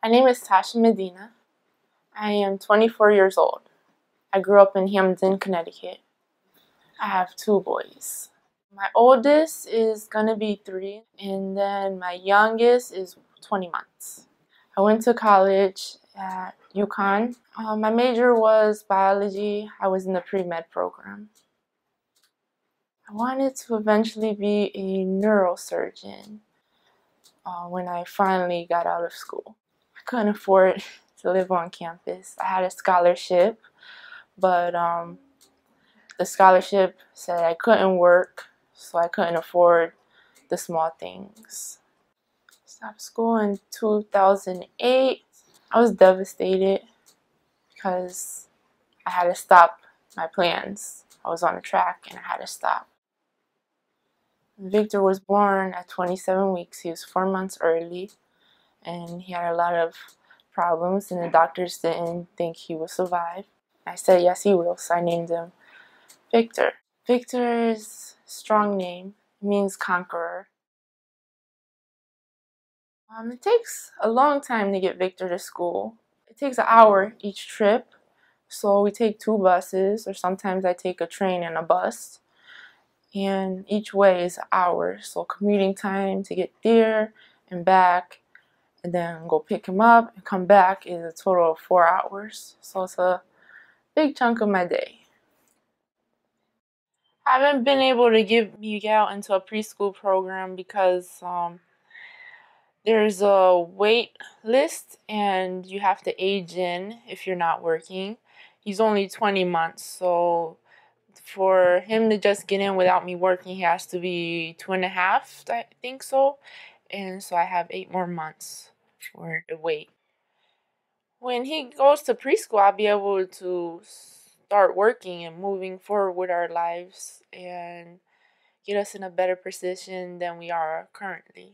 My name is Tasha Medina. I am 24 years old. I grew up in Hamden, Connecticut. I have two boys. My oldest is going to be 3, and then my youngest is 20 months. I went to college at UConn. My major was biology. I was in the pre-med program. I wanted to eventually be a neurosurgeon when I finally got out of school. I couldn't afford to live on campus. I had a scholarship, but the scholarship said I couldn't work, so I couldn't afford the small things. Stopped school in 2008. I was devastated because I had to stop my plans. I was on a track and I had to stop. Victor was born at 27 weeks. He was 4 months early, and he had a lot of problems, and the doctors didn't think he would survive. I said yes, he will, so I named him Victor. Victor's strong name means conqueror. It takes a long time to get Victor to school. It takes an hour each trip, so we take 2 buses, or sometimes I take a train and a bus. And each way is an hour, so commuting time to get there and back, and then go pick him up and come back is a total of 4 hours. So it's a big chunk of my day. I haven't been able to get out into a preschool program because there's a wait list and you have to age in if you're not working. He's only 20 months, so for him to just get in without me working, he has to be 2.5, I think so. And so I have 8 more months for the wait. When he goes to preschool, I'll be able to start working and moving forward with our lives and get us in a better position than we are currently.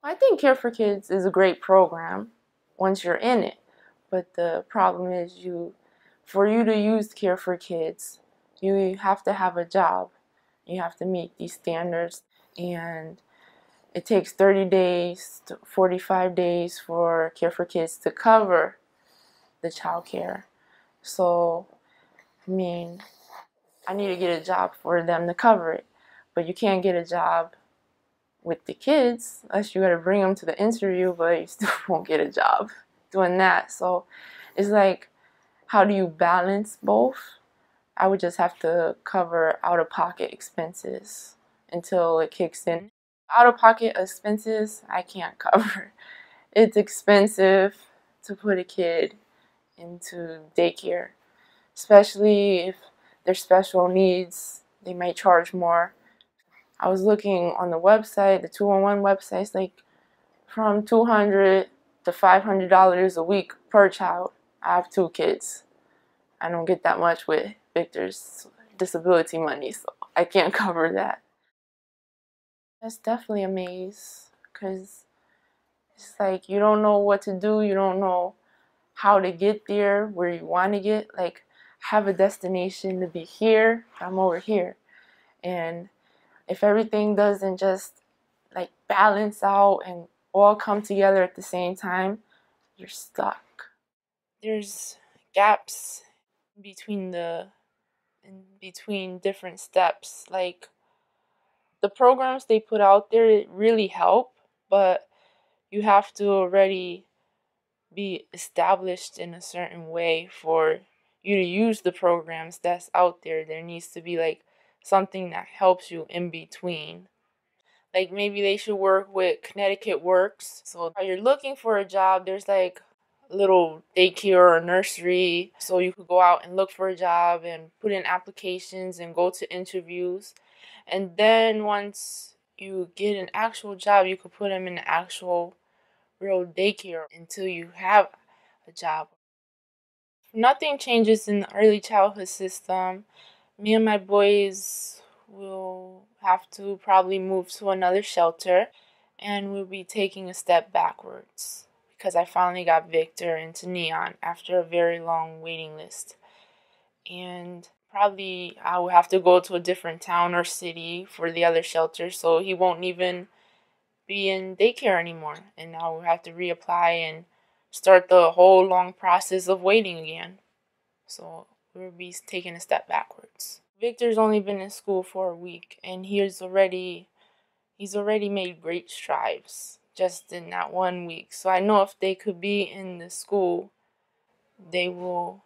I think Care for Kids is a great program once you're in it, but the problem is for you to use Care for Kids, you have to have a job. You have to meet these standards, and it takes 30 days to 45 days for Care for Kids to cover the child care. So, I mean, I need to get a job for them to cover it, but you can't get a job with the kids unless you got to bring them to the interview, but you still won't get a job doing that. So it's like, how do you balance both? I would just have to cover out-of-pocket expenses until it kicks in. Out-of-pocket expenses I can't cover. It's expensive to put a kid into daycare, especially if they're special needs. They might charge more. I was looking on the website, the 211 websites, like from $200 to $500 a week per child. I have 2 kids. I don't get that much with Victor's disability money, so I can't cover that. That's definitely a maze, because it's like you don't know what to do, you don't know how to get there, where you want to get. Like, I have a destination to be here, I'm over here. And if everything doesn't just like balance out and all come together at the same time, you're stuck. There's gaps between between different steps. Like, the programs they put out there really help, but you have to already be established in a certain way for you to use the programs that's out there. There needs to be like something that helps you in between. Like, maybe they should work with Connecticut Works. So while you're looking for a job, there's like a little daycare or nursery. So you could go out and look for a job and put in applications and go to interviews. And then once you get an actual job, you could put them in the actual real daycare until you have a job. Nothing changes in the early childhood system. Me and my boys will have to probably move to another shelter, and we'll be taking a step backwards because I finally got Victor into Neon after a very long waiting list. And probably I will have to go to a different town or city for the other shelter, so he won't even be in daycare anymore, and now we have to reapply and start the whole long process of waiting again. So we'll be taking a step backwards. Victor's only been in school for a week, and he's already made great strides just in that 1 week. So I know if they could be in the school, they will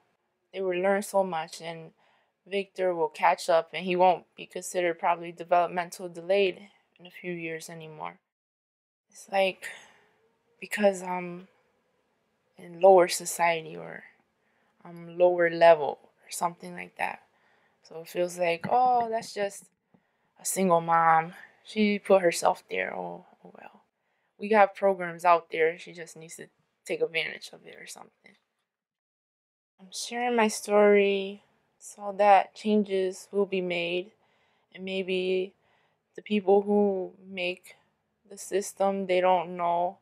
learn so much, and Victor will catch up, and he won't be considered probably developmental delayed in a few years anymore. It's like because I'm in lower society or I'm lower level or something like that. So it feels like, oh, that's just a single mom. She put herself there. Oh well. We have programs out there. She just needs to take advantage of it or something. I'm sharing my story so that changes will be made, and maybe the people who make the system, they don't know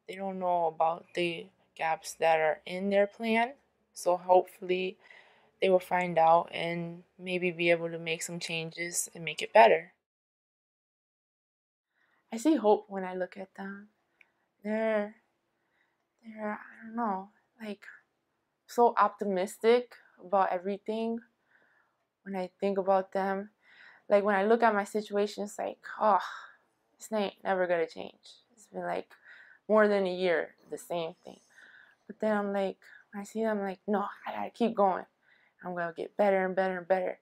about the gaps that are in their plan. So hopefully they will find out and maybe be able to make some changes and make it better. I see hope when I look at them. They're I don't know, like so optimistic about everything when I think about them. Like when I look at my situation, it's like, oh, this ain't never gonna change. It's been like more than a year, the same thing. But then I'm like, when I see them, I'm like, no, I gotta keep going. I'm gonna get better and better and better.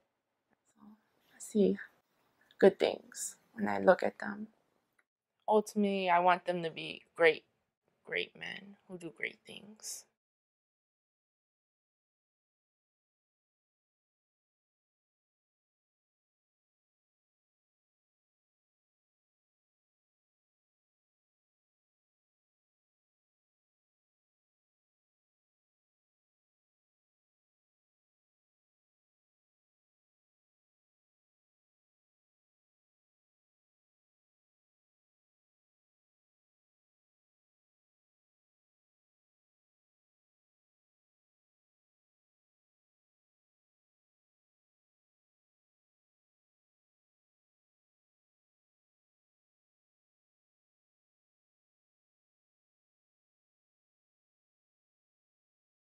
So I see good things when I look at them. Ultimately, I want them to be great, great men who do great things.